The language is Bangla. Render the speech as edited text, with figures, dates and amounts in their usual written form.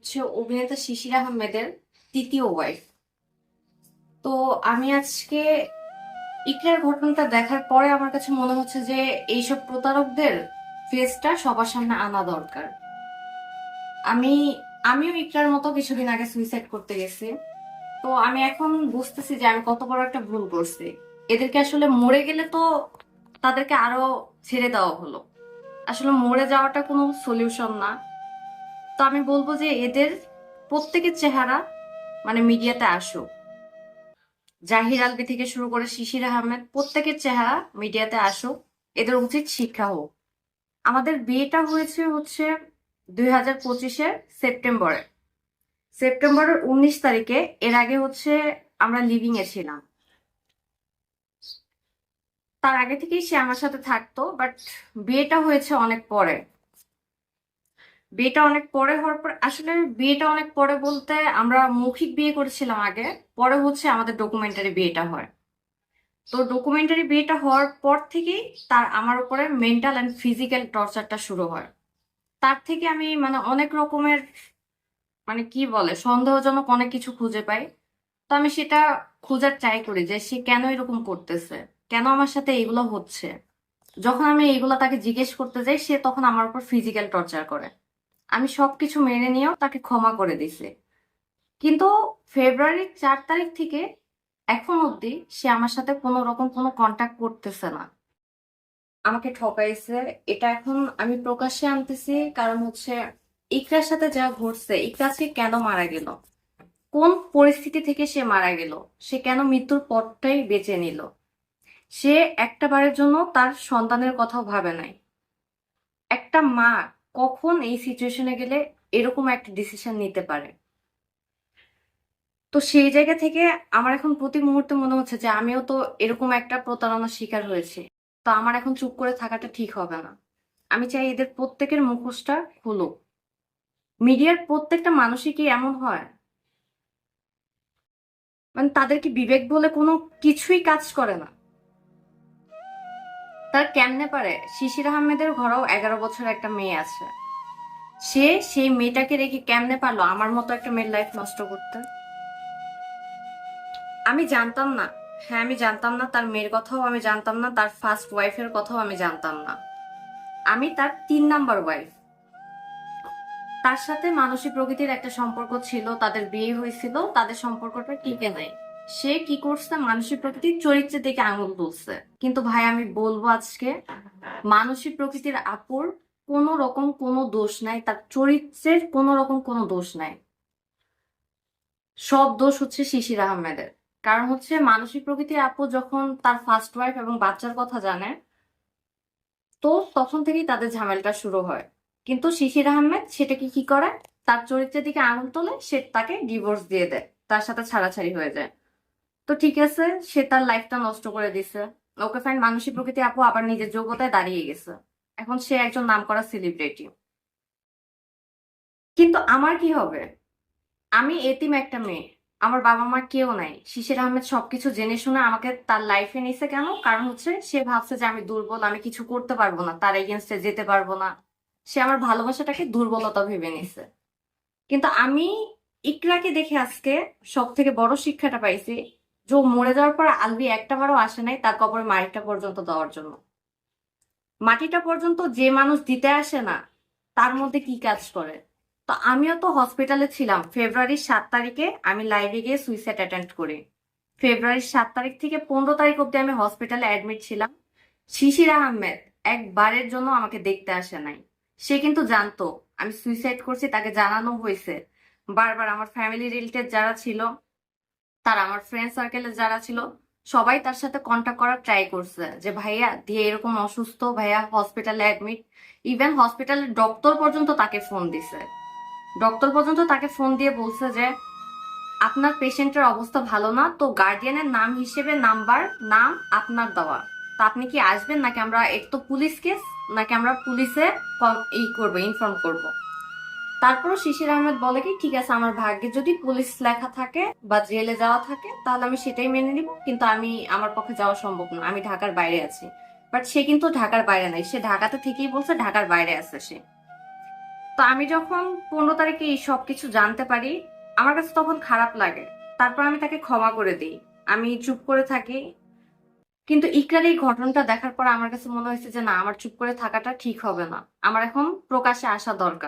হচ্ছে অভিনেতা শিশির আহমেদের তৃতীয় ওয়াইফ। তো আমি আজকে ইকরার ঘটনাটা দেখার পরে আমার কাছে মনে হচ্ছে যে এইসব প্রতারকদের ফেসটা সবার সামনে আনা দরকার। আমি আমিও ইকরার মতো কিছুদিন আগে সুইসাইড করতে গেছি। তো আমি এখন বুঝতেছি যে আমি কত বড় একটা ভুল করছি। এদেরকে আসলে মরে গেলে তো তাদেরকে আরো ছেড়ে দেওয়া হলো। আসলে মরে যাওয়াটা কোনো সলিউশন না। তো আমি বলবো যে এদের প্রত্যেকের চেহারা মানে মিডিয়াতে আসুক। জাহির আলভী থেকে শুরু করে শিশির আহমেদ প্রত্যেকের চেহারা মিডিয়াতে আসুক। এদের উচিত শিক্ষা হোক। আমাদের বিয়েটা হয়েছে হচ্ছে 2025-এর সেপ্টেম্বরে। সেপ্টেম্বরের 19 তারিখে। এর আগে হচ্ছে আমরা লিভিং এ ছিলাম। তার আগে থেকেই সে আমার সাথে থাকতো, বাট বিয়েটা হয়েছে অনেক পরে। বিয়েটা অনেক পরে হওয়ার পর আসলে বিয়েটা অনেক পরে বলতে আমরা মৌখিক বিয়ে করেছিলাম আগে। পরে হচ্ছে আমাদের ডকুমেন্টারি বিয়েটা হয়। তো ডকুমেন্টারি বিয়েটা হওয়ার পর থেকেই তার আমার উপরে মেন্টাল অ্যান্ড ফিজিক্যাল টর্চারটা শুরু হয়। তার থেকে আমি মানে অনেক রকমের মানে কি বলে সন্দেহজনক অনেক কিছু খুঁজে পাই। তো আমি সেটা খোঁজার ট্রাই করি যে সে কেন এরকম করতেছে, কেন আমার সাথে এগুলো হচ্ছে। যখন আমি এগুলো তাকে জিজ্ঞেস করতে যাই, সে তখন আমার উপর ফিজিক্যাল টর্চার করে। আমি সবকিছু মেনে নিয়েও তাকে ক্ষমা করে দিছি। কিন্তু ফেব্রুয়ারির 4 তারিখ থেকে এখন অবধি সে আমার সাথে কোনো রকম কোনো কন্ট্যাক্ট করতেছে না। আমাকে ঠকাইছে। এটা এখন আমি প্রকাশ্যে আনতেছি, কারণ হচ্ছে ইকরার সাথে যা ঘটছে, ইকরা আজকে কেন মারা গেল, কোন পরিস্থিতি থেকে সে মারা গেল, সে কেন মৃত্যুর পথটাই বেছে নিল। সে একটা বারের জন্য তার সন্তানের কথাও ভাবে নাই। একটা মা কখন এই সিচুয়েশনে গেলে এরকম একটা ডিসিশন নিতে পারে। তো সেই জায়গা থেকে আমার এখন প্রতি মুহূর্তে মনে হচ্ছে যে আমিও তো এরকম একটা প্রতারণার শিকার হয়েছি। তো আমার এখন চুপ করে থাকাটা ঠিক হবে না। আমি চাই এদের প্রত্যেকের মুখোশটা খুলুক। মিডিয়ার প্রত্যেকটা মানুষই কি এমন হয়? মানে তাদের কি বিবেক বলে কোনো কিছুই কাজ করে না? তার কেমনে পারে? শিশির আহমেদের ঘরেও 11 বছর একটা মেয়ে আছে। সে সেই মেয়েটাকে রেখে কেমনে পারলো আমার মতো একটা মেয়ের লাইফ নষ্ট করতে? আমি জানতাম না। হ্যাঁ, আমি জানতাম না তার মেয়ের কথাও, আমি জানতাম না তার ফার্স্ট ওয়াইফের কথাও, আমি জানতাম না। আমি তার 3 নাম্বার ওয়াইফ। তার সাথে মানসিক প্রকৃতির একটা সম্পর্ক ছিল, তাদের বিয়ে হয়েছিল, তাদের সম্পর্কটা টিকে নাই। সে কি করছে, মানসিক প্রকৃতির চরিত্রের দিকে আঙুল তুলছে। কিন্তু ভাই আমি বলবো আজকে মানসিক প্রকৃতির আপুর কোনো রকম কোনো দোষ নাই, তার চরিত্রের কোনো রকম কোনো দোষ নাই। সব দোষ হচ্ছে শিশির আহমেদের। কারণ হচ্ছে মানসিক প্রকৃতির আপু যখন তার ফার্স্ট ওয়াইফ এবং বাচ্চার কথা জানে, তো তখন থেকেই তাদের ঝামেলাটা শুরু হয়। কিন্তু শিশির আহমেদ সেটাকে কি করে, তার চরিত্রের দিকে আঙুল তোলে, সে তাকে ডিভোর্স দিয়ে দেয়, তার সাথে ছাড়াছাড়ি হয়ে যায়। তো ঠিক আছে, সে তার লাইফটা নষ্ট করে দিছে। ওকে ফাইন, মানসিক প্রকৃতি আপু আবার নিজের যোগ্যতায় দাঁড়িয়ে গেছে। এখন সে একজন নামকরা সেলিব্রিটি। কিন্তু আমার কি হবে? আমি এতিম একটা মেয়ে। আমার বাবা মা কেউ নাই। শিশির আহমেদ সবকিছু জেনে শুনে আমাকে তার লাইফে নিছে কেন? কারণ হচ্ছে সে ভাবছে যে আমি দুর্বল, আমি কিছু করতে পারবো না, তার এগেনস্টে যেতে পারবো না। সে আমার ভালোবাসাটাকে দুর্বলতা ভেবে নিছে। কিন্তু আমি ইকরাকে দেখে আজকে সব থেকে বড় শিক্ষাটা পাইছি যে ও মরে যাওয়ার পর আলবি একটাবারও আসে নাই তার কবরে মাটিটা পর্যন্ত দেওয়ার জন্য। মাটিটা পর্যন্ত যে মানুষ দিতে আসে না, তার মধ্যে কি কাজ করে? তো আমিও তো হসপিটালে ছিলাম। ফেব্রুয়ারির 7 তারিখে আমি লাইভে গিয়ে সুইসাইড অ্যাটেম্প্ট করি। ফেব্রুয়ারির 7 তারিখ থেকে 15 তারিখ অব্দি আমি হসপিটালে অ্যাডমিট ছিলাম। শিশির আহমেদ একবারের জন্য আমাকে দেখতে আসে নাই। সে কিন্তু জানতো আমি সুইসাইড করছি, তাকে জানানো হয়েছে বারবার। আমার ফ্যামিলি রিলেটেড যারা ছিল, তার আমার ফ্রেন্ড সার্কেলে যারা ছিল, সবাই তার সাথে কন্ট্যাক্ট করার ট্রাই করছে যে ভাইয়া দিয়ে এরকম অসুস্থ, ভাইয়া হসপিটালে অ্যাডমিট। ইভেন হসপিটালের ডক্টর পর্যন্ত তাকে ফোন দিছে। ডক্টর পর্যন্ত তাকে ফোন দিয়ে বলছে যে আপনার পেশেন্টের অবস্থা ভালো না, তো গার্ডিয়ানের নাম হিসেবে নাম্বার নাম আপনার দেওয়া, তো আপনি কি আসবেন নাকি আমরা, এর তো পুলিশ কেস, নাকি আমরা পুলিশে করবো, ইনফর্ম করব। তারপরও শিশির আহমেদ বলে কি ঠিক আছে, আমার ভাগ্যে যদি পুলিশ লেখা থাকে বা জেলে যাওয়া থাকে তাহলে আমি সেটাই মেনে নিব, কিন্তু আমার পক্ষে যাওয়া সম্ভব না, আমি ঢাকার বাইরে আছি। বাট সে কিন্তু ঢাকার বাইরে নাই, সে ঢাকাতে থেকেই বলছে ঢাকার বাইরে আছে সে। তো আমি যখন 15 তারিখে এই সবকিছু জানতে পারি, আমার কাছে তখন খারাপ লাগে। তারপর আমি তাকে ক্ষমা করে দিই, আমি চুপ করে থাকি। কিন্তু ইকরার এই ঘটনাটা দেখার পর আমার কাছে মনে হয়েছে যে না, আমার চুপ করে থাকাটা ঠিক হবে না, আমার এখন প্রকাশ্যে আসা দরকার।